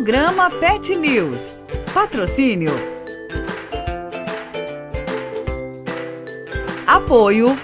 Programa Pet News. Patrocínio. Apoio.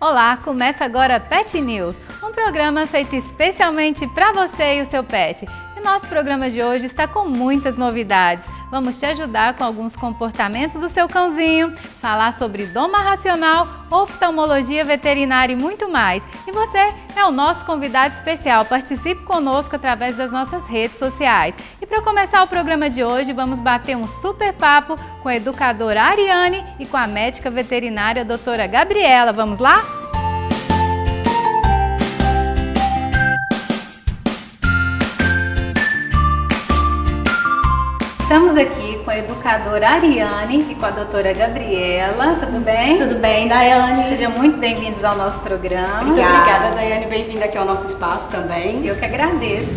Olá, começa agora Pet News, um programa feito especialmente para você e o seu pet. E nosso programa de hoje está com muitas novidades. Vamos te ajudar com alguns comportamentos do seu cãozinho, falar sobre doma racional, oftalmologia veterinária e muito mais. E você é o nosso convidado especial. Participe conosco através das nossas redes sociais. E para começar o programa de hoje, vamos bater um super papo com a educadora Ariane e com a médica veterinária a doutora Gabriela. Vamos lá? Estamos aqui com a educadora Ariane e com a doutora Gabriela. Tudo bem? Tudo bem, Daiane. Sejam muito bem-vindos ao nosso programa. Muito obrigada, Daiane. Bem-vinda aqui ao nosso espaço também. Eu que agradeço.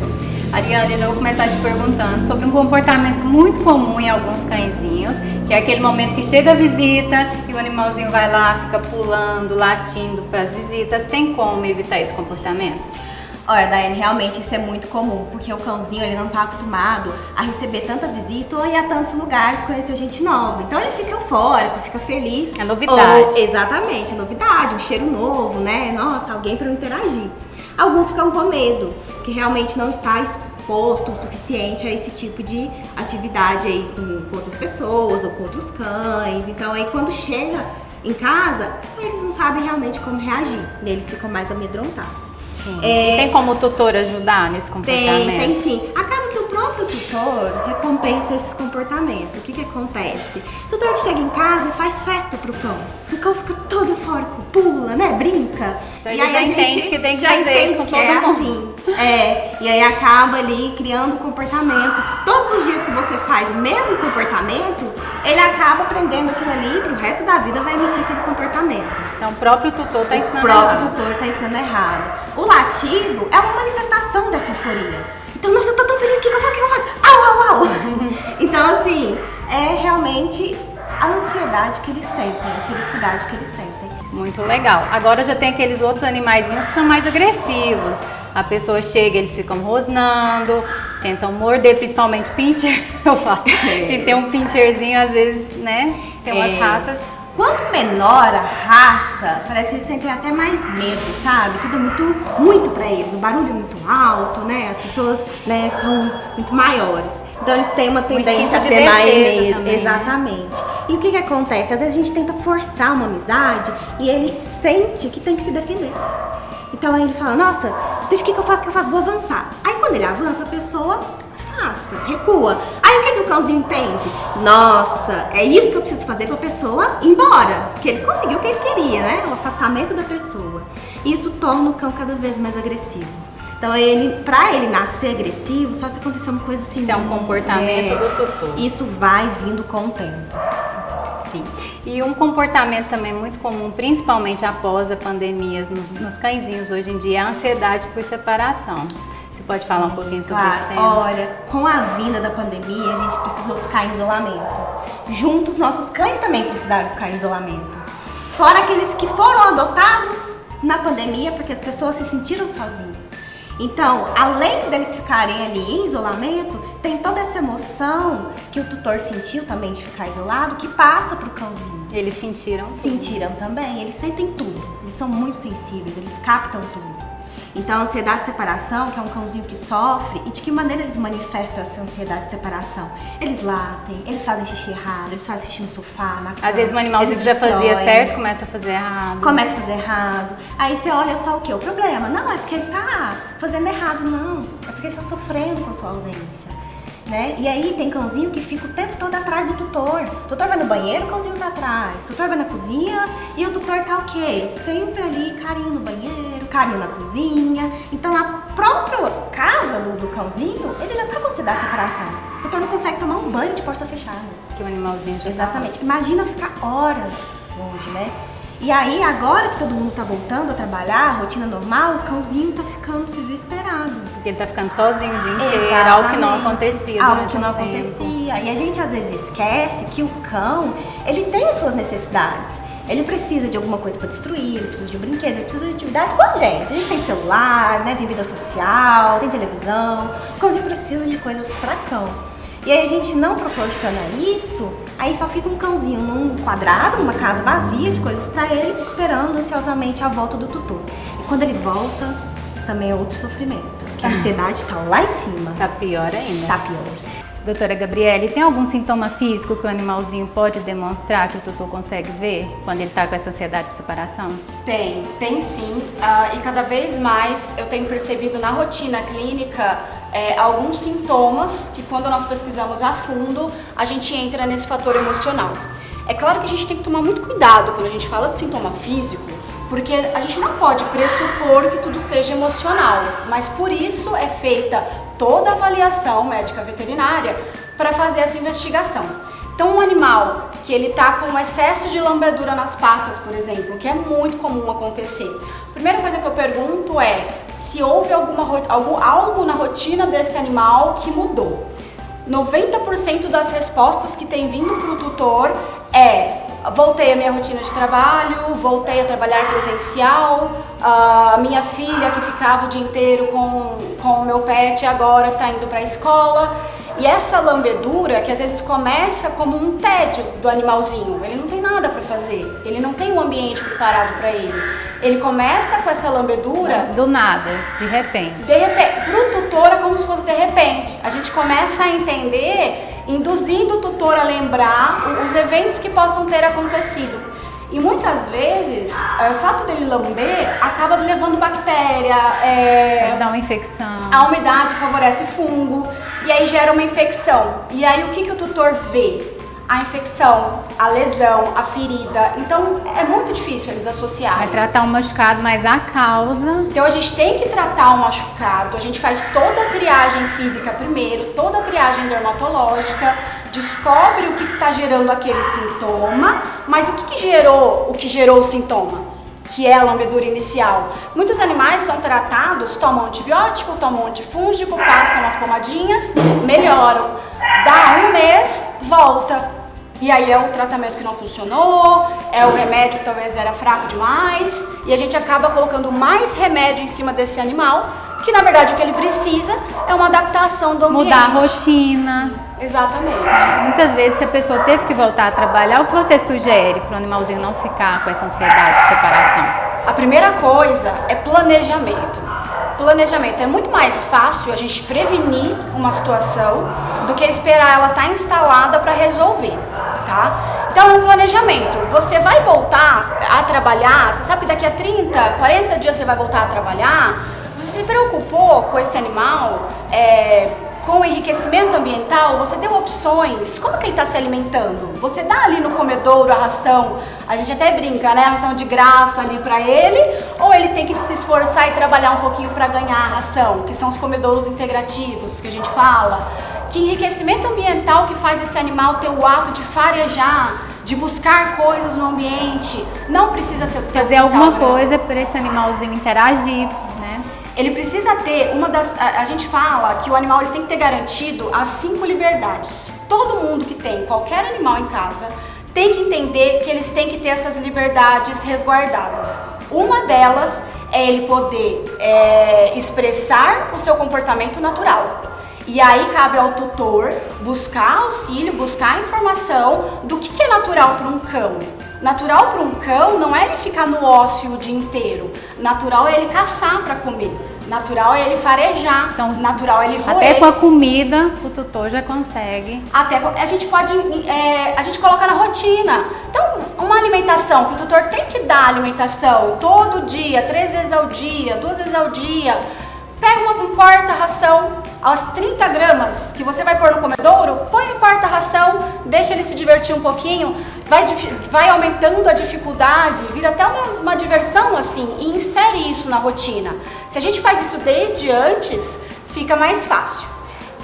Ariane, eu já vou começar te perguntando sobre um comportamento muito comum em alguns cãezinhos, que é aquele momento que chega a visita e o animalzinho vai lá, fica pulando, latindo para as visitas. Tem como evitar esse comportamento? Olha, Daiane, realmente isso é muito comum, porque o cãozinho ele não está acostumado a receber tanta visita ou ir a tantos lugares, conhecer gente nova. Então ele fica eufórico, fica feliz. É novidade. Exatamente, é novidade, um cheiro novo, né? Nossa, alguém para eu interagir. Alguns ficam com medo, que realmente não está exposto o suficiente a esse tipo de atividade aí com outras pessoas ou com outros cães. Então aí quando chega em casa, eles não sabem realmente como reagir, eles ficam mais amedrontados. E tem como o tutor ajudar nesse comportamento? Tem sim. Acaba que o próprio tutor recompensa esses comportamentos. O que acontece? O tutor que chega em casa e faz festa pro cão. O cão fica todo eufórico, pula, né? Brinca. Então ele já entende que tem que fazer isso com todo mundo. E aí acaba ali criando o comportamento. Todos os dias que você faz o mesmo comportamento, ele acaba aprendendo aquilo ali, pro resto da vida vai emitir aquele comportamento. Então o próprio tutor está ensinando errado. O próprio tutor está ensinando errado. O latido é uma manifestação dessa euforia. Então, nossa, eu tô tão feliz, o que eu faço? Au, au, au! Então, assim, é realmente a ansiedade que eles sentem, a felicidade que eles sentem. Muito legal. Agora já tem aqueles outros animaizinhos que são mais agressivos. A pessoa chega, eles ficam rosnando, tentam morder, principalmente pincher, eu falo. E tem um pincherzinho, às vezes, né? Tem umas raças. Quanto menor a raça, parece que eles sentem até mais medo, sabe? Tudo é muito pra eles. O barulho é muito alto, né? As pessoas, né, são muito maiores. Então eles têm uma tendência a ter mais medo. Também, exatamente. E o que acontece? Às vezes a gente tenta forçar uma amizade e ele sente que tem que se defender. Então aí ele fala, nossa, deixa o que eu faço, vou avançar. Aí quando ele avança, a pessoa afasta, recua. Aí o que o cãozinho entende? Nossa, é isso que eu preciso fazer pra pessoa ir embora. Porque ele conseguiu o que ele queria, né? O afastamento da pessoa. E isso torna o cão cada vez mais agressivo. Então pra ele nascer agressivo, só se acontecer uma coisa assim. Isso é um comportamento do tutor. Isso vai vindo com o tempo. Sim. E um comportamento também muito comum, principalmente após a pandemia, nos cãezinhos hoje em dia, é a ansiedade por separação. Você pode falar um pouquinho sobre isso? Olha, com a vinda da pandemia, a gente precisou ficar em isolamento. Juntos, nossos cães também precisaram ficar em isolamento. Fora aqueles que foram adotados na pandemia, porque as pessoas se sentiram sozinhas. Então, além deles ficarem ali em isolamento, tem toda essa emoção que o tutor sentiu também de ficar isolado, que passa pro cãozinho. Eles sentiram? Sentiram também, eles sentem tudo. Eles são muito sensíveis, eles captam tudo. Então, a ansiedade de separação, que é um cãozinho que sofre, e de que maneira eles manifestam essa ansiedade de separação? Eles latem, eles fazem xixi errado, eles fazem xixi no sofá, na cama. Às vezes o animalzinho já fazia certo, começa a fazer errado. Começa a fazer errado. Aí você olha só o quê? O problema. Não, é porque ele tá fazendo errado, não. É porque ele tá sofrendo com a sua ausência. Né? E aí tem cãozinho que fica o tempo todo atrás do tutor. O tutor vai no banheiro, o cãozinho tá atrás. O tutor vai na cozinha e o tutor tá o quê? Sempre ali, carinho no banheiro, carinho na cozinha. Então a própria casa do cãozinho, ele já tá com ansiedade de separação. O tutor não consegue tomar um banho de porta fechada. Que o animalzinho já Exatamente. Imagina ficar horas longe, né? E aí, agora que todo mundo tá voltando a trabalhar, a rotina normal, o cãozinho tá ficando desesperado. Porque ele tá ficando sozinho o dia inteiro, Exatamente. algo que não acontecia Algo durante que não um tempo. acontecia. E a gente às vezes esquece que o cão, ele tem as suas necessidades. Ele precisa de alguma coisa para destruir, ele precisa de um brinquedo, ele precisa de atividade igual a gente. A gente tem celular, né? Tem vida social, tem televisão. O cãozinho precisa de coisas para cão. E aí a gente não proporciona isso, aí só fica um cãozinho num quadrado, numa casa vazia de coisas para ele, esperando ansiosamente a volta do tutor. E quando ele volta, também é outro sofrimento. Que a ansiedade tá lá em cima. Tá pior ainda. Tá pior. Doutora Gabriele, tem algum sintoma físico que o animalzinho pode demonstrar que o tutor consegue ver quando ele tá com essa ansiedade de separação? Tem sim. E cada vez mais eu tenho percebido na rotina clínica alguns sintomas que quando nós pesquisamos a fundo, a gente entra nesse fator emocional. É claro que a gente tem que tomar muito cuidado quando a gente fala de sintoma físico, porque a gente não pode pressupor que tudo seja emocional, mas por isso é feita toda a avaliação médica veterinária para fazer essa investigação. Então, um animal que ele está com excesso de lambedura nas patas, por exemplo, que é muito comum acontecer, a primeira coisa que eu pergunto é se houve algo na rotina desse animal que mudou. 90% das respostas que tem vindo para o tutor voltei à minha rotina de trabalho, voltei a trabalhar presencial, a minha filha que ficava o dia inteiro com o meu pet agora está indo para a escola. E essa lambedura, que às vezes começa como um tédio do animalzinho, ele não tem nada para fazer, ele não tem um ambiente preparado para ele. Ele começa com essa lambedura... Do nada, de repente. De repente, pro tutor é como se fosse de repente. A gente começa a entender, induzindo o tutor a lembrar os eventos que possam ter acontecido. E muitas vezes, o fato dele lamber acaba levando bactéria, Pode dar uma infecção. a umidade favorece fungo, e aí gera uma infecção. E aí o que o tutor vê? A infecção, a lesão, a ferida. Então é muito difícil eles associarem. Vai tratar o machucado, mas a causa... Então a gente tem que tratar o machucado, a gente faz toda a triagem física primeiro, toda a triagem dermatológica, descobre o que está gerando aquele sintoma, mas o que gerou o sintoma, que é a lambedura inicial. Muitos animais são tratados, tomam antibiótico, tomam antifúngico, passam as pomadinhas, melhoram. Dá um mês, volta. E aí é o tratamento que não funcionou, é o remédio que talvez era fraco demais, e a gente acaba colocando mais remédio em cima desse animal, que na verdade o que ele precisa é uma adaptação do ambiente. Mudar a rotina. Exatamente. Muitas vezes, se a pessoa teve que voltar a trabalhar, o que você sugere para o animalzinho não ficar com essa ansiedade de separação? A primeira coisa é planejamento. Planejamento. É muito mais fácil a gente prevenir uma situação do que esperar ela estar instalada para resolver, tá? Então, é um planejamento. Você vai voltar a trabalhar, você sabe que daqui a 30, 40 dias você vai voltar a trabalhar, você se preocupou com esse animal, com o enriquecimento ambiental, você deu opções, como que ele está se alimentando? Você dá ali no comedouro a ração, a gente até brinca, né, a ração de graça ali para ele, ou ele tem que se esforçar e trabalhar um pouquinho para ganhar a ração, que são os comedouros integrativos que a gente fala. Que enriquecimento ambiental que faz esse animal ter o ato de farejar, de buscar coisas no ambiente, não precisa ser ter Fazer alguma coisa para esse animalzinho interagir, né? Ele precisa ter a gente fala que o animal ele tem que ter garantido as 5 liberdades. Todo mundo que tem qualquer animal em casa tem que entender que eles têm que ter essas liberdades resguardadas. Uma delas é ele poder expressar o seu comportamento natural. E aí cabe ao tutor buscar auxílio, buscar informação do que é natural para um cão. Natural para um cão não é ele ficar no ócio o dia inteiro. Natural é ele caçar para comer. Natural é ele farejar. Então, natural é ele roer. Até com a comida, o tutor já consegue. A gente coloca na rotina. Então, uma alimentação que o tutor tem que dar alimentação todo dia, 3 vezes ao dia, 2 vezes ao dia. Pega um porta-ração, as 30 gramas que você vai pôr no comedouro, põe no porta-ração, deixa ele se divertir um pouquinho, vai aumentando a dificuldade, vira até uma diversão assim, e insere isso na rotina. Se a gente faz isso desde antes, fica mais fácil.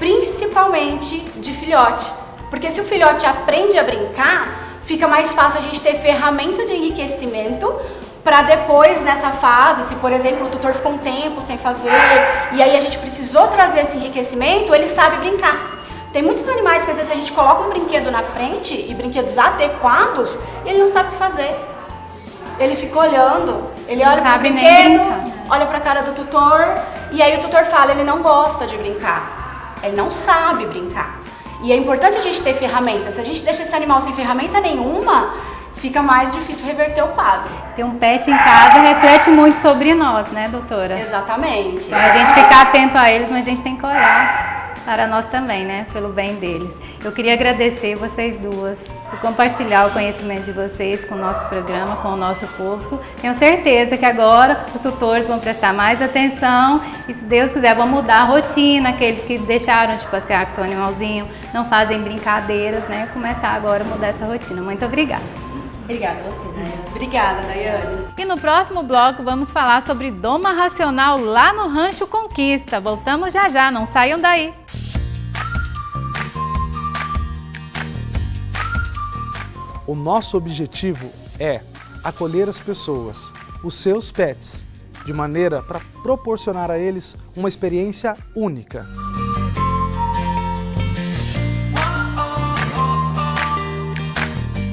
principalmente de filhote. Porque se o filhote aprende a brincar, fica mais fácil a gente ter ferramenta de enriquecimento para depois, nessa fase, se por exemplo o tutor ficou um tempo sem fazer e aí a gente precisou trazer esse enriquecimento, ele sabe brincar. Tem muitos animais que às vezes a gente coloca um brinquedo na frente e brinquedos adequados e ele não sabe o que fazer. Ele fica olhando, ele olha para o brinquedo, olha para a cara do tutor e aí o tutor fala, ele não gosta de brincar, ele não sabe brincar. E é importante a gente ter ferramentas. Se a gente deixa esse animal sem ferramenta nenhuma, fica mais difícil reverter o quadro. Ter um pet em casa reflete muito sobre nós, né, doutora? Exatamente. Então, a gente ficar atento a eles, mas a gente tem que olhar para nós também, né, pelo bem deles. Eu queria agradecer vocês duas por compartilhar o conhecimento de vocês com o nosso programa, com o nosso público. Tenho certeza que agora os tutores vão prestar mais atenção e, se Deus quiser, vão mudar a rotina, aqueles que deixaram de passear com seu animalzinho, não fazem brincadeiras, né, começar agora a mudar essa rotina. Muito obrigada. Obrigada a você, Daiane. Obrigada, Daiane. E no próximo bloco vamos falar sobre doma racional lá no Rancho Conquista. Voltamos já já, não saiam daí. O nosso objetivo é acolher as pessoas, os seus pets, de maneira para proporcionar a eles uma experiência única.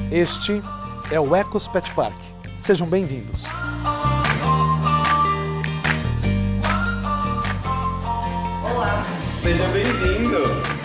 Este é o Ecos Pet Park. Sejam bem-vindos. Olá, seja bem-vindo.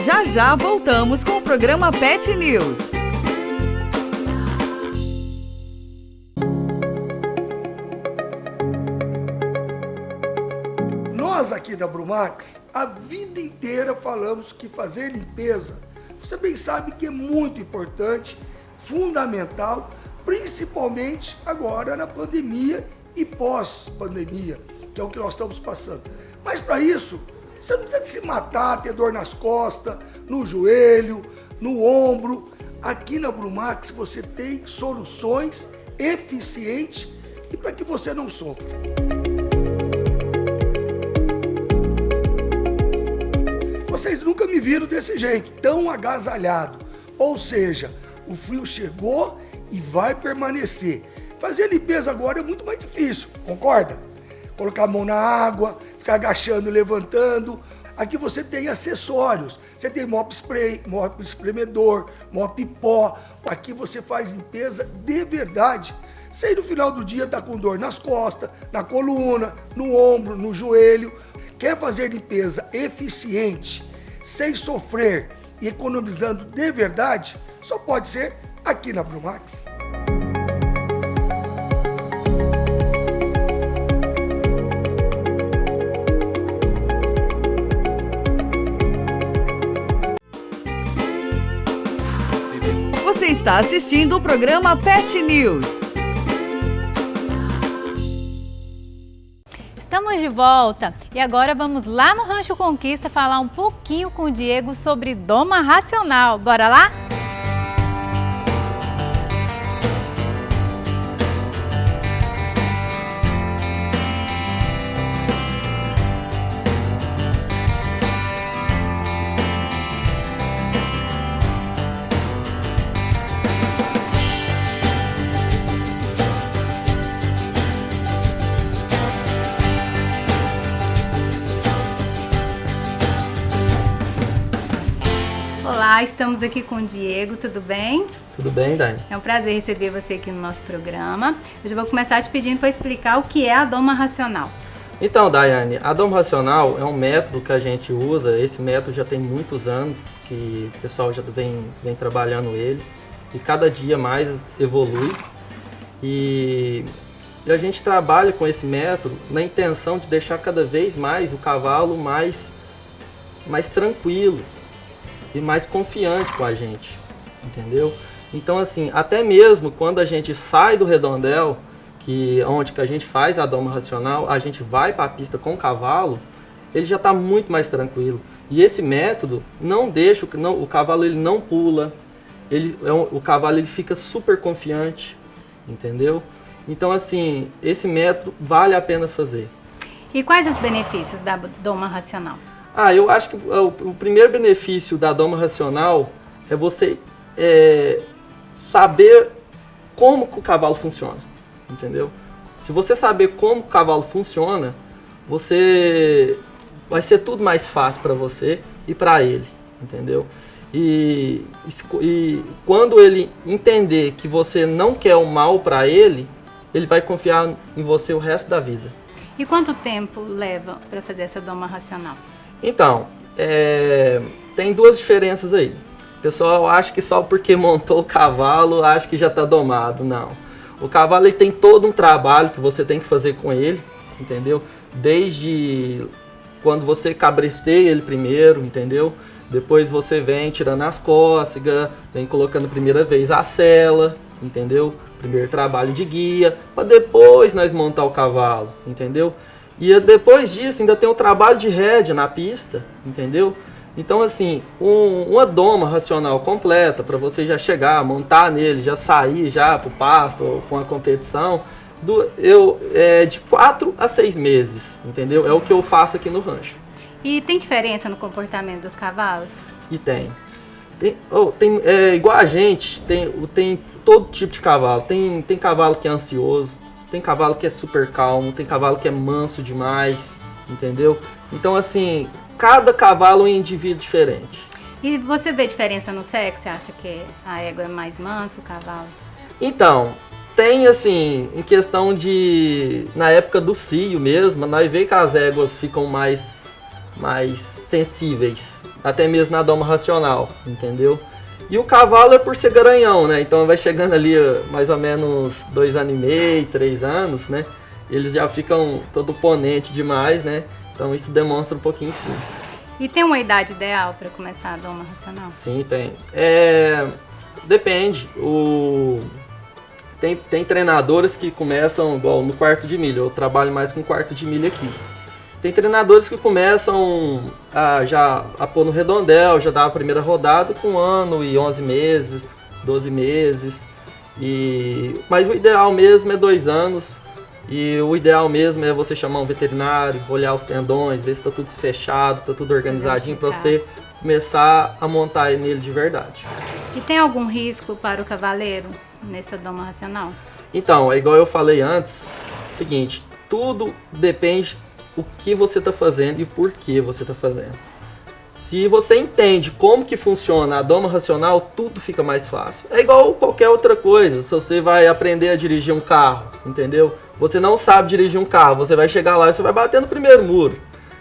Já já voltamos com o programa Pet News. Nós aqui da Brumax, a vida inteira falamos que fazer limpeza, você bem sabe que é muito importante, fundamental, principalmente agora na pandemia e pós-pandemia, que é o que nós estamos passando. Mas para isso, você não precisa se matar, ter dor nas costas, no joelho, no ombro. Aqui na Brumax você tem soluções eficientes e para que você não sofra. Vocês nunca me viram desse jeito, tão agasalhado. Ou seja, o frio chegou e vai permanecer. Fazer limpeza agora é muito mais difícil, concorda? Colocar a mão na água, ficar agachando, levantando. Aqui você tem acessórios. Você tem mop spray, mop espremedor, mop pó. Aqui você faz limpeza de verdade. Sem no final do dia tá com dor nas costas, na coluna, no ombro, no joelho. Quer fazer limpeza eficiente, sem sofrer e economizando de verdade? Só pode ser aqui na Brumax. Você está assistindo o programa Pet News. Estamos de volta e agora vamos lá no Rancho Conquista falar um pouquinho com o Diego sobre doma racional. Bora lá? Olá, estamos aqui com o Diego, tudo bem? Tudo bem, Dani? É um prazer receber você aqui no nosso programa. Eu já vou começar te pedindo para explicar o que é a doma racional. Então, Daiane, a doma racional é um método que a gente usa, esse método já tem muitos anos que o pessoal já vem trabalhando ele e cada dia mais evolui. E E a gente trabalha com esse método na intenção de deixar cada vez mais o cavalo mais tranquilo e mais confiante com a gente, entendeu? Então assim, até mesmo quando a gente sai do redondel, onde que a gente faz a doma racional, a gente vai para a pista com o cavalo, ele já está muito mais tranquilo. E esse método não deixa, o cavalo ele não pula, o cavalo ele fica super confiante, entendeu? Então assim, esse método vale a pena fazer. E quais os benefícios da doma racional? Eu acho que o primeiro benefício da doma racional é você saber como que o cavalo funciona, entendeu? Se você saber como o cavalo funciona, vai ser tudo mais fácil para você e para ele, entendeu? E quando ele entender que você não quer o mal para ele, ele vai confiar em você o resto da vida. E quanto tempo leva para fazer essa doma racional? Então, tem duas diferenças aí. O pessoal acha que só porque montou o cavalo, acha que já está domado. Não. O cavalo ele tem todo um trabalho que você tem que fazer com ele, entendeu? Desde quando você cabresteia ele primeiro, entendeu? Depois você vem tirando as cócegas, vem colocando a primeira vez a sela, entendeu? Primeiro trabalho de guia, para depois nós montar o cavalo, entendeu? E depois disso ainda tem o trabalho de rédea na pista, entendeu? Então assim, uma doma racional completa para você já chegar, montar nele, já sair já para o pasto ou para uma competição, de 4 a 6 meses, entendeu? É o que eu faço aqui no rancho. E tem diferença no comportamento dos cavalos? E tem igual a gente, tem todo tipo de cavalo. Tem cavalo que é ansioso, tem cavalo que é super calmo, tem cavalo que é manso demais, entendeu? Então assim, cada cavalo é um indivíduo diferente. E você vê diferença no sexo? Você acha que a égua é mais mansa, o cavalo? Então, tem assim, em questão de... Na época do cio mesmo, nós vemos que as éguas ficam mais sensíveis, até mesmo na doma racional, entendeu? E o cavalo é por ser garanhão, né? Então vai chegando ali mais ou menos 2 anos e meio, 3 anos, né? Eles já ficam todo ponente demais, né? Então isso demonstra um pouquinho sim. E tem uma idade ideal para começar a doma racional? Sim, tem. Depende. Tem treinadores que começam igual no quarto de milha. Eu trabalho mais com quarto de milha aqui. Tem treinadores que começam a pôr no redondel, já dá a primeira rodada com 1 ano e 11 meses, 12 meses. Mas o ideal mesmo é 2 anos. E o ideal mesmo é você chamar um veterinário, olhar os tendões, ver se está tudo fechado, está tudo organizadinho para você começar a montar nele de verdade. E tem algum risco para o cavaleiro nessa doma racional? Então, é igual eu falei antes, seguinte, tudo depende o que você está fazendo e por que você está fazendo. Se você entende como que funciona a doma racional, tudo fica mais fácil. É igual qualquer outra coisa, se você vai aprender a dirigir um carro, entendeu? Você não sabe dirigir um carro, você vai chegar lá e você vai bater no primeiro muro,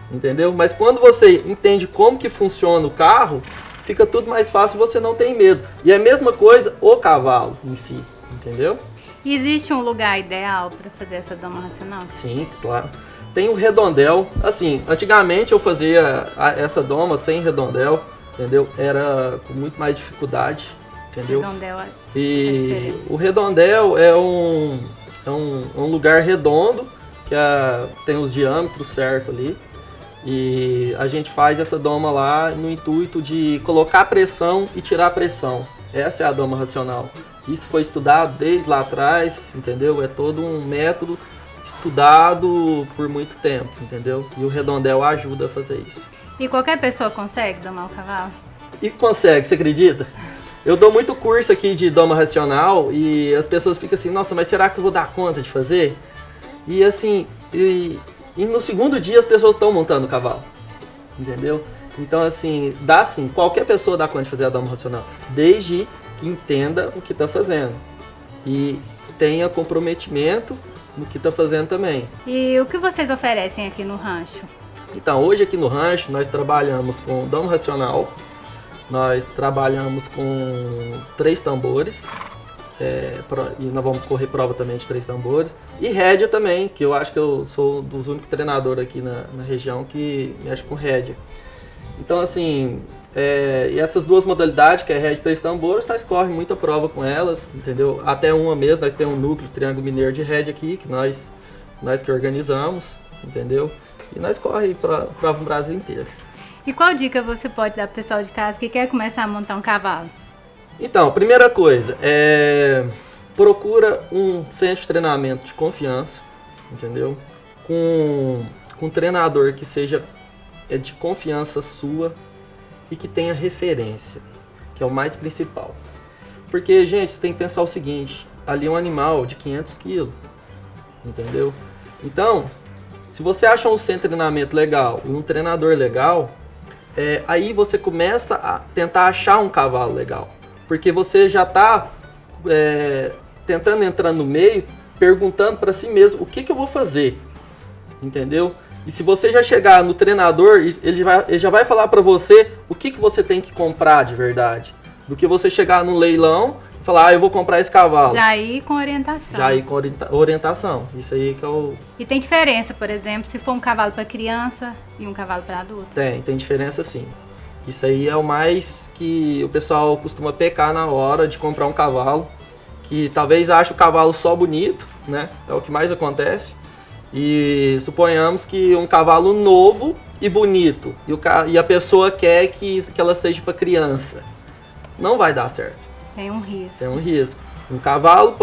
entendeu? Mas quando você entende como que funciona o carro, fica tudo mais fácil e você não tem medo. E é a mesma coisa o cavalo em si, entendeu? E existe um lugar ideal para fazer essa doma racional? Sim, claro. Tem o redondel, assim, antigamente eu fazia essa doma sem redondel, entendeu? Era com muito mais dificuldade, entendeu? Redondel é e o redondel é um lugar redondo, que tem os diâmetros certos ali. E a gente faz essa doma lá no intuito de colocar pressão e tirar pressão. Essa é a doma racional. Isso foi estudado desde lá atrás, entendeu? É todo um método estudado por muito tempo, entendeu? E o redondel ajuda a fazer isso. E qualquer pessoa consegue domar o cavalo? E consegue, você acredita? Eu dou muito curso aqui de doma racional e as pessoas ficam assim, nossa, mas será que eu vou dar conta de fazer? E assim, e no segundo dia as pessoas estão montando o cavalo, entendeu? Então assim, dá sim, qualquer pessoa dá conta de fazer a doma racional, desde que entenda o que está fazendo e tenha comprometimento no que está fazendo também. E o que vocês oferecem aqui no rancho? Então, hoje aqui no rancho nós trabalhamos com doma racional, nós trabalhamos com 3 tambores, e nós vamos correr prova também de 3 tambores. E rédea também, que eu acho que eu sou um dos únicos treinadores aqui na região que mexe com rédea. Então, assim, e essas 2 modalidades, que é rédea e 3 tambores, nós corremos muita prova com elas, entendeu? Até uma mesmo, nós temos um núcleo Triângulo Mineiro de rédea aqui, que nós que organizamos, entendeu? E nós corremos prova no Brasil inteiro. E qual dica você pode dar pro pessoal de casa que quer começar a montar um cavalo? Então, primeira coisa, procura um centro de treinamento de confiança, entendeu? Com um treinador que seja de confiança sua e que tenha referência, que é o mais principal. Porque, gente, você tem que pensar o seguinte, ali é um animal de 500 quilos, entendeu? Então, se você acha um centro de treinamento legal e um treinador legal, aí você começa a tentar achar um cavalo legal. Porque você já está tentando entrar no meio, perguntando para si mesmo o que eu vou fazer, entendeu? E se você já chegar no treinador, ele já vai falar para você o que você tem que comprar de verdade. Do que você chegar no leilão e falar, eu vou comprar esse cavalo. Já ir com orientação. Já ir com orientação. Isso aí que é o... E tem diferença, por exemplo, se for um cavalo para criança e um cavalo para adulto? Tem diferença sim. Isso aí é o mais que o pessoal costuma pecar na hora de comprar um cavalo, que talvez ache o cavalo só bonito, né? É o que mais acontece. E suponhamos que um cavalo novo e bonito, e a pessoa quer que ela seja para criança. Não vai dar certo. Tem um risco. Tem um risco. Um cavalo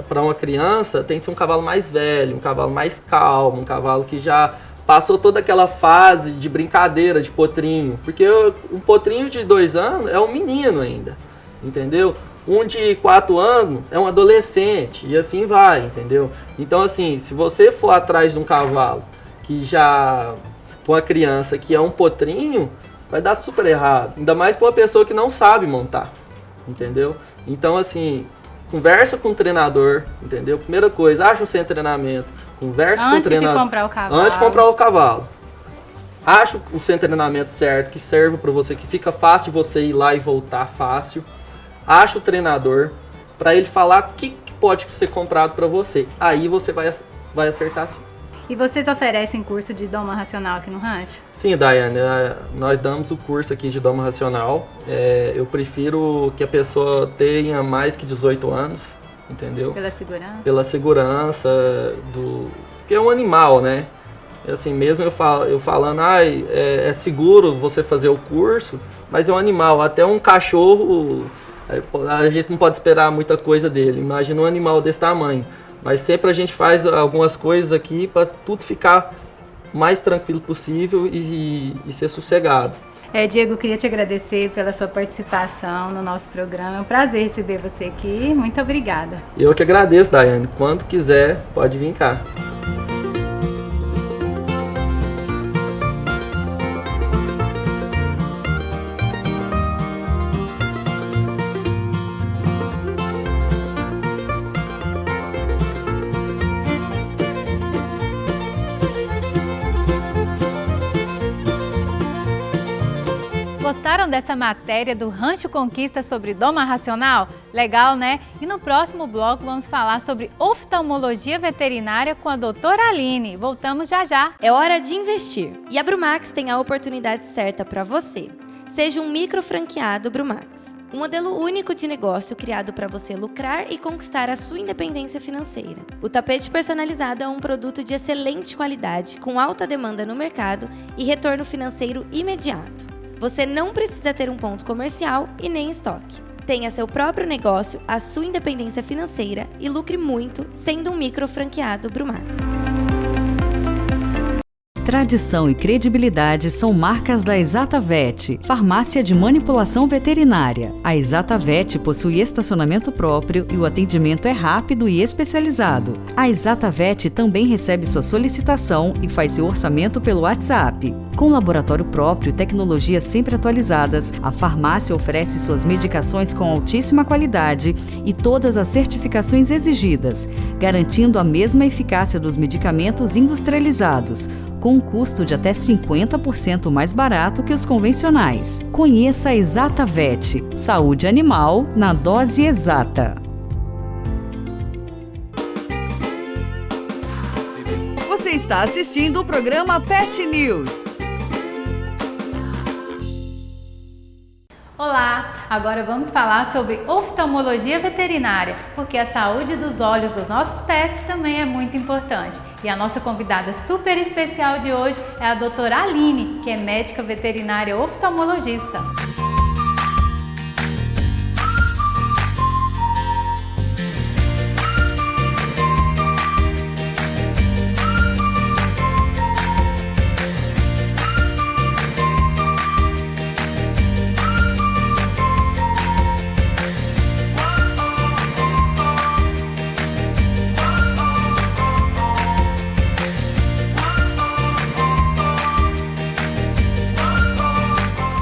para uma criança tem que ser um cavalo mais velho, um cavalo mais calmo, um cavalo que já passou toda aquela fase de brincadeira, de potrinho. Porque um potrinho de 2 anos é um menino ainda, entendeu? Um de 4 anos é um adolescente e assim vai, entendeu? Então, assim, se você for atrás de um cavalo que já, com uma criança que é um potrinho, vai dar super errado. Ainda mais para uma pessoa que não sabe montar, entendeu? Então, assim, conversa com o treinador, entendeu? Primeira coisa, acha um centro de treinamento, conversa com o treinador. Antes de comprar o cavalo. Antes de comprar o cavalo. Acha o centro de treinamento certo, que serve para você, que fica fácil de você ir lá e voltar fácil. Acha o treinador para ele falar o que pode ser comprado para você. Aí você vai acertar sim. E vocês oferecem curso de doma racional aqui no rancho? Sim, Daiane, nós damos o curso aqui de doma racional. Eu prefiro que a pessoa tenha mais que 18 anos, entendeu? Pela segurança? Pela segurança porque é um animal, né? Assim, mesmo eu falando, é seguro você fazer o curso, mas é um animal. Até um cachorro, a gente não pode esperar muita coisa dele. Imagina um animal desse tamanho. Mas sempre a gente faz algumas coisas aqui para tudo ficar mais tranquilo possível e ser sossegado. Diego, queria te agradecer pela sua participação no nosso programa. É um prazer receber você aqui. Muito obrigada. Eu que agradeço, Daiane. Quando quiser, pode vir cá. Gostaram dessa matéria do Rancho Conquista sobre doma racional? Legal, né? E no próximo bloco vamos falar sobre oftalmologia veterinária com a doutora Aline. Voltamos já já. É hora de investir e a Brumax tem a oportunidade certa para você. Seja um micro franqueado Brumax. Um modelo único de negócio criado para você lucrar e conquistar a sua independência financeira. O tapete personalizado é um produto de excelente qualidade, com alta demanda no mercado e retorno financeiro imediato. Você não precisa ter um ponto comercial e nem estoque. Tenha seu próprio negócio, a sua independência financeira e lucre muito sendo um micro franqueado Brumax. Tradição e credibilidade são marcas da ExataVet, farmácia de manipulação veterinária. A ExataVet possui estacionamento próprio e o atendimento é rápido e especializado. A ExataVet também recebe sua solicitação e faz seu orçamento pelo WhatsApp. Com laboratório próprio e tecnologias sempre atualizadas, a farmácia oferece suas medicações com altíssima qualidade e todas as certificações exigidas, garantindo a mesma eficácia dos medicamentos industrializados, com um custo de até 50% mais barato que os convencionais. Conheça a ExataVet, saúde animal na dose exata. está assistindo o programa Pet News. Olá, agora vamos falar sobre oftalmologia veterinária, porque a saúde dos olhos dos nossos pets também é muito importante. E a nossa convidada super especial de hoje é a doutora Aline, que é médica veterinária oftalmologista.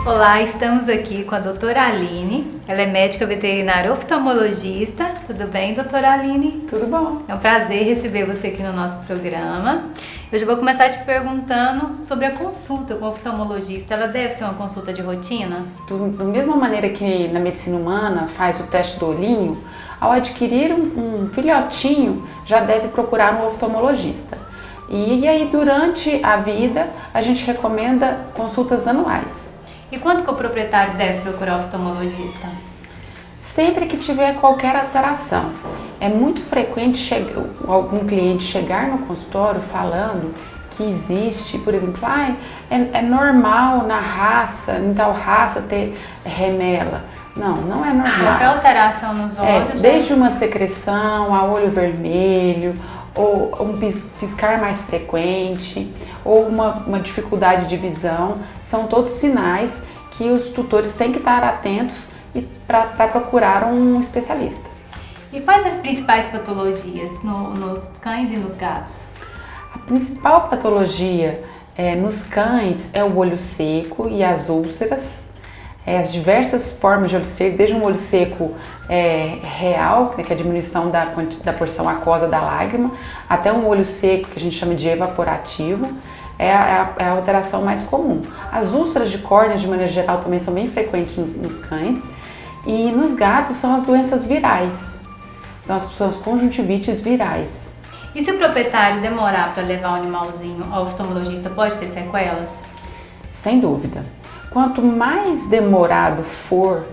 Olá, estamos aqui com a doutora Aline. Ela é médica veterinária oftalmologista. Tudo bem, doutora Aline? Tudo bom. É um prazer receber você aqui no nosso programa. Eu já vou começar te perguntando sobre a consulta com o oftalmologista. Ela deve ser uma consulta de rotina? Da mesma maneira que na medicina humana faz o teste do olhinho, ao adquirir um filhotinho, já deve procurar um oftalmologista. E aí, durante a vida, a gente recomenda consultas anuais. E quando que o proprietário deve procurar o oftalmologista? Sempre que tiver qualquer alteração. É muito frequente algum cliente chegar no consultório falando que existe, por exemplo, é normal na raça, em tal raça ter remela. Não é normal. Qualquer alteração nos olhos? Desde uma secreção a olho vermelho, ou um piscar mais frequente, ou uma dificuldade de visão, são todos sinais que os tutores têm que estar atentos para procurar um especialista. E quais as principais patologias nos cães e nos gatos? A principal patologia nos cães é o olho seco e as úlceras. As diversas formas de olho seco, desde um olho seco real, que é a diminuição da porção aquosa da lágrima, até um olho seco que a gente chama de evaporativo, é a alteração mais comum. As úlceras de córnea, de maneira geral, também são bem frequentes nos cães, e nos gatos são as doenças virais, então são as conjuntivites virais. E se o proprietário demorar para levar o animalzinho ao oftalmologista, pode ter sequelas? Sem dúvida. Quanto mais demorado for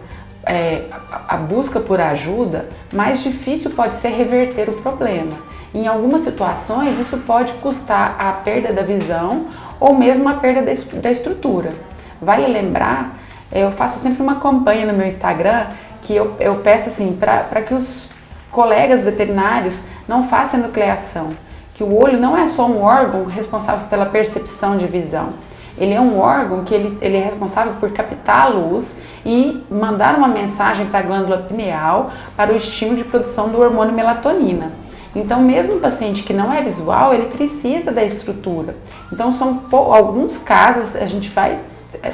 a busca por ajuda, mais difícil pode ser reverter o problema. Em algumas situações, isso pode custar a perda da visão ou mesmo a perda da estrutura. Vale lembrar, eu faço sempre uma campanha no meu Instagram que eu peço assim, para que os colegas veterinários não façam nucleação, que o olho não é só um órgão responsável pela percepção de visão. Ele é um órgão que ele é responsável por captar a luz e mandar uma mensagem para a glândula pineal para o estímulo de produção do hormônio melatonina. Então, mesmo um paciente que não é visual, ele precisa da estrutura. Então, são alguns casos, a gente vai,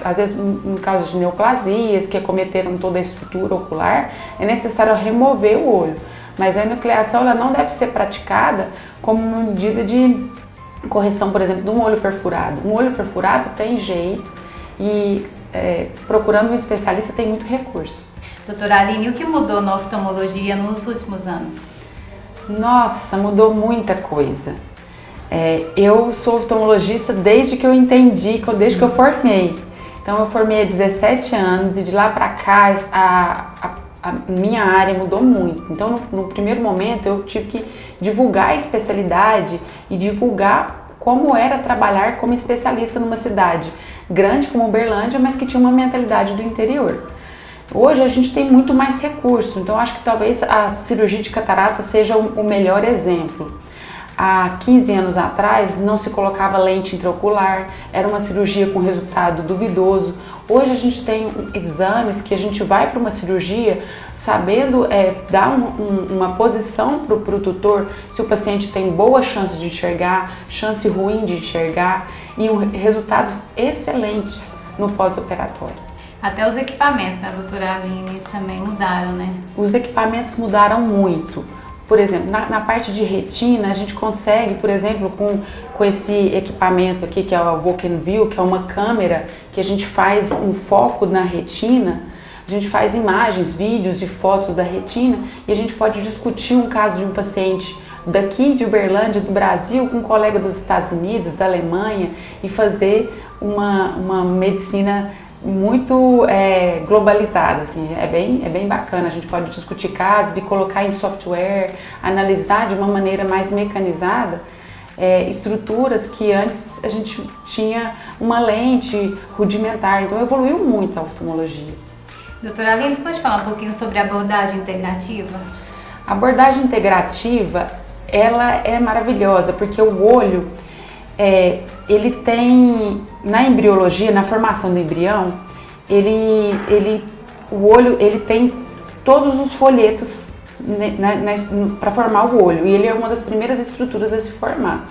às vezes, em casos de neoplasias, que acometeram toda a estrutura ocular, é necessário remover o olho. Mas a enucleação ela não deve ser praticada como uma medida de correção, por exemplo, de um olho perfurado. Um olho perfurado tem jeito e procurando um especialista tem muito recurso. Doutora Aline, o que mudou na oftalmologia nos últimos anos? Nossa, mudou muita coisa. Eu sou oftalmologista desde que eu entendi, desde que eu formei. Então eu formei há 17 anos e de lá para cá a minha área mudou muito. Então no primeiro momento eu tive que divulgar a especialidade e divulgar como era trabalhar como especialista numa cidade grande como Uberlândia, mas que tinha uma mentalidade do interior. Hoje a gente tem muito mais recurso, então acho que talvez a cirurgia de catarata seja o melhor exemplo. Há 15 anos atrás não se colocava lente intraocular, era uma cirurgia com resultado duvidoso. Hoje a gente tem exames que a gente vai para uma cirurgia sabendo dar uma posição para o tutor, se o paciente tem boa chance de enxergar, chance ruim de enxergar e resultados excelentes no pós-operatório. Até os equipamentos, né, doutora Aline, também mudaram, né? Os equipamentos mudaram muito. Por exemplo, na parte de retina, a gente consegue, por exemplo, com esse equipamento aqui, que é o VolcanView, que é uma câmera que a gente faz um foco na retina, a gente faz imagens, vídeos e fotos da retina e a gente pode discutir um caso de um paciente daqui de Uberlândia, do Brasil, com um colega dos Estados Unidos, da Alemanha, e fazer uma medicina muito globalizada, assim, é bem bacana. A gente pode discutir casos e colocar em software, analisar de uma maneira mais mecanizada estruturas que antes a gente tinha uma lente rudimentar, então evoluiu muito a oftalmologia. Doutora Aline, você pode falar um pouquinho sobre a abordagem integrativa? A abordagem integrativa, ela é maravilhosa, porque o olho, ele tem, na embriologia, na formação do embrião, o olho ele tem todos os folhetos para formar o olho, e ele é uma das primeiras estruturas a se formar.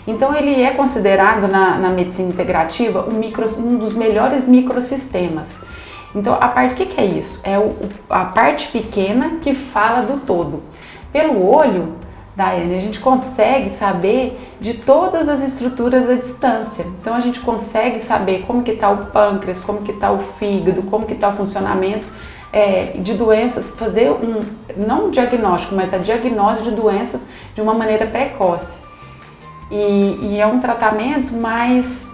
Então ele é considerado na medicina integrativa um dos melhores microsistemas. Então o que é isso? É a parte pequena que fala do todo. Pelo olho, Daiane, a gente consegue saber de todas as estruturas à distância. Então a gente consegue saber como que está o pâncreas, como que está o fígado, como que está o funcionamento de doenças, fazer não um diagnóstico, mas a diagnose de doenças de uma maneira precoce. E é um tratamento mais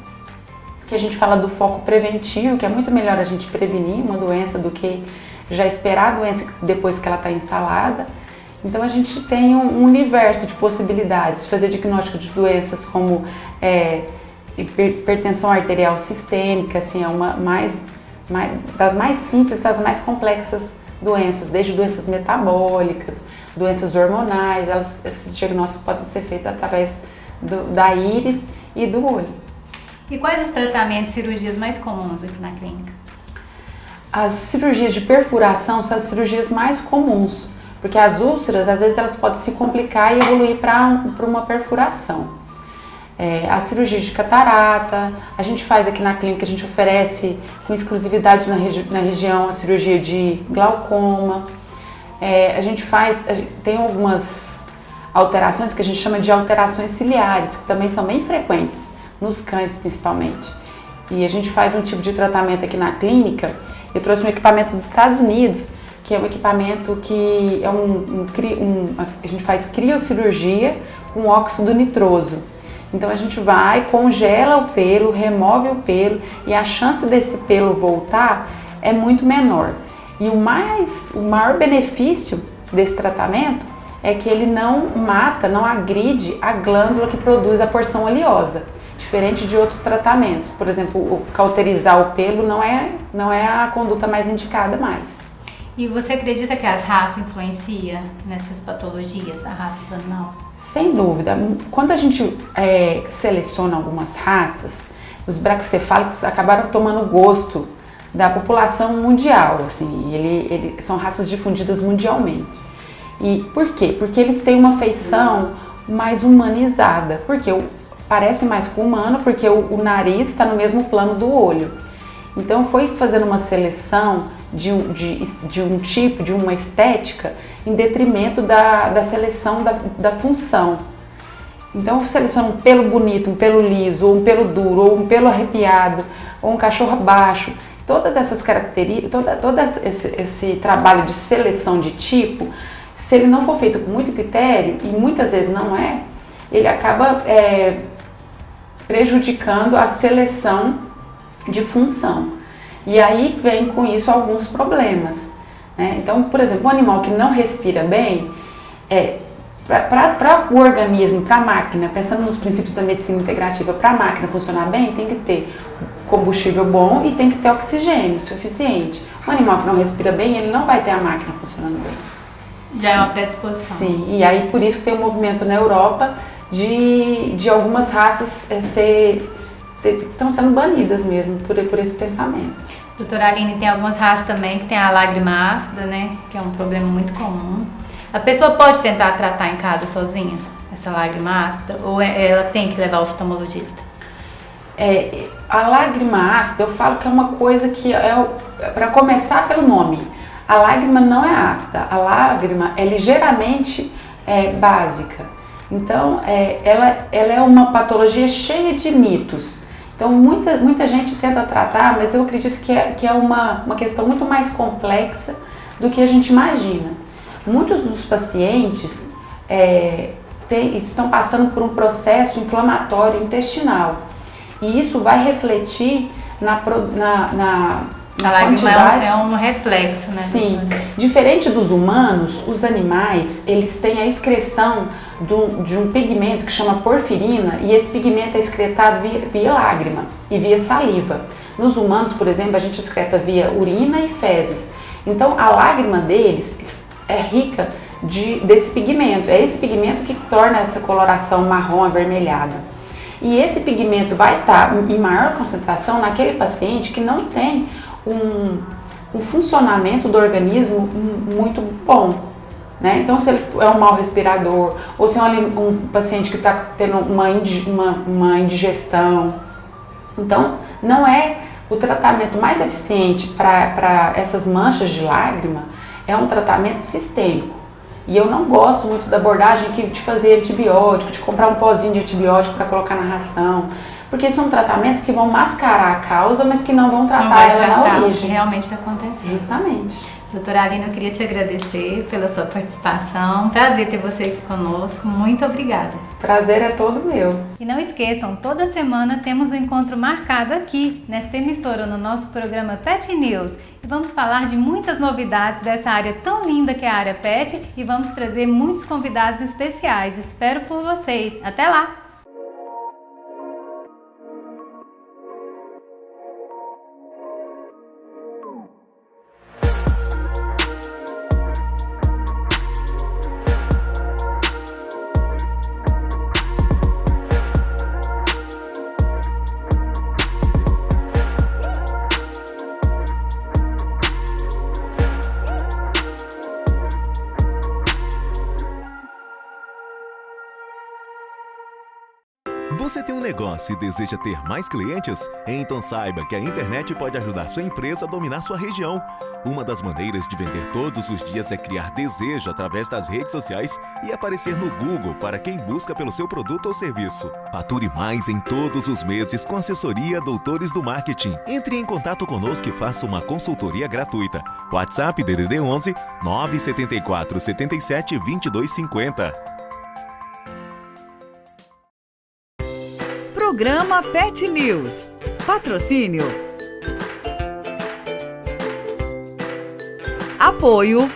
que a gente fala do foco preventivo, que é muito melhor a gente prevenir uma doença do que já esperar a doença depois que ela está instalada. Então a gente tem um universo de possibilidades de fazer diagnóstico de doenças como hipertensão arterial sistêmica, assim, é das mais simples às mais complexas doenças, desde doenças metabólicas, doenças hormonais. Esses diagnósticos podem ser feitos através da íris e do olho. E quais os tratamentos e cirurgias mais comuns aqui na clínica? As cirurgias de perfuração são as cirurgias mais comuns, porque as úlceras, às vezes, elas podem se complicar e evoluir para uma perfuração. A cirurgia de catarata, a gente faz aqui na clínica, a gente oferece com exclusividade na região a cirurgia de glaucoma. A gente tem algumas alterações que a gente chama de alterações ciliares, que também são bem frequentes, nos cães principalmente. E a gente faz um tipo de tratamento aqui na clínica. Eu trouxe um equipamento dos Estados Unidos, que é um equipamento que a gente faz criocirurgia com óxido nitroso. Então a gente congela o pelo, remove o pelo, e a chance desse pelo voltar é muito menor. E o maior benefício desse tratamento é que ele não mata, não agride a glândula que produz a porção oleosa, diferente de outros tratamentos. Por exemplo, cauterizar o pelo não é a conduta mais indicada mais. E você acredita que as raças influenciam nessas patologias, a raça do animal? Sem dúvida. Quando a gente seleciona algumas raças, os braquicefálicos acabaram tomando gosto da população mundial, assim, são raças difundidas mundialmente. E por quê? Porque eles têm uma feição mais humanizada, porque parece mais com o humano, porque o nariz está no mesmo plano do olho. Então foi fazendo uma seleção de um tipo, de uma estética, em detrimento da seleção da função. Então seleciona um pelo bonito, um pelo liso, ou um pelo duro, ou um pelo arrepiado, ou um cachorro baixo. Todas essas características, todo esse trabalho de seleção de tipo, se ele não for feito com muito critério, e muitas vezes não ele acaba prejudicando a seleção de função. E aí vem com isso alguns problemas, né? Então, por exemplo, um animal que não respira bem, para o organismo, para a máquina, pensando nos princípios da medicina integrativa, para a máquina funcionar bem, tem que ter combustível bom e tem que ter oxigênio suficiente. Um animal que não respira bem, ele não vai ter a máquina funcionando bem. Já é uma predisposição. Sim, e aí por isso que tem um movimento na Europa de algumas raças estão sendo banidas mesmo por esse pensamento. Doutora Aline, tem algumas raças também que tem a lágrima ácida, né? Que é um problema muito comum. A pessoa pode tentar tratar em casa sozinha essa lágrima ácida, ou ela tem que levar ao oftalmologista? A lágrima ácida, eu falo que é uma coisa que para começar pelo nome. A lágrima não é ácida, a lágrima é ligeiramente básica. Então, ela é uma patologia cheia de mitos. Então, muita gente tenta tratar, mas eu acredito que é uma questão muito mais complexa do que a gente imagina. Muitos dos pacientes estão passando por um processo inflamatório intestinal. E isso vai refletir na lágrima é um reflexo, né? Sim. Diferente dos humanos, os animais, eles têm a excreção de um pigmento que chama porfirina, e esse pigmento é excretado via lágrima e via saliva. Nos humanos, por exemplo, a gente excreta via urina e fezes. Então, a lágrima deles é rica desse pigmento. É esse pigmento que torna essa coloração marrom avermelhada. E esse pigmento vai estar em maior concentração naquele paciente que não tem um funcionamento do organismo muito bom. Né? Então, se ele é um mau respirador, ou se é um paciente que está tendo uma indigestão. Então, não é o tratamento mais eficiente para essas manchas de lágrima, é um tratamento sistêmico. E eu não gosto muito da abordagem de fazer antibiótico, de comprar um pozinho de antibiótico para colocar na ração, porque são tratamentos que vão mascarar a causa, mas que não vão tratar ela na origem. O que realmente está acontecendo. Justamente. Doutora Aline, eu queria te agradecer pela sua participação. Prazer ter você aqui conosco. Muito obrigada. Prazer é todo meu. E não esqueçam, toda semana temos um encontro marcado aqui, nesta emissora, no nosso programa Pet News. E vamos falar de muitas novidades dessa área tão linda que é a área pet e vamos trazer muitos convidados especiais. Espero por vocês. Até lá! Você tem um negócio e deseja ter mais clientes? Então saiba que a internet pode ajudar sua empresa a dominar sua região. Uma das maneiras de vender todos os dias é criar desejo através das redes sociais e aparecer no Google para quem busca pelo seu produto ou serviço. Fature mais em todos os meses com a assessoria Doutores do Marketing. Entre em contato conosco e faça uma consultoria gratuita. WhatsApp DDD 11 974 77 22 50. Programa Pet News. Patrocínio. Apoio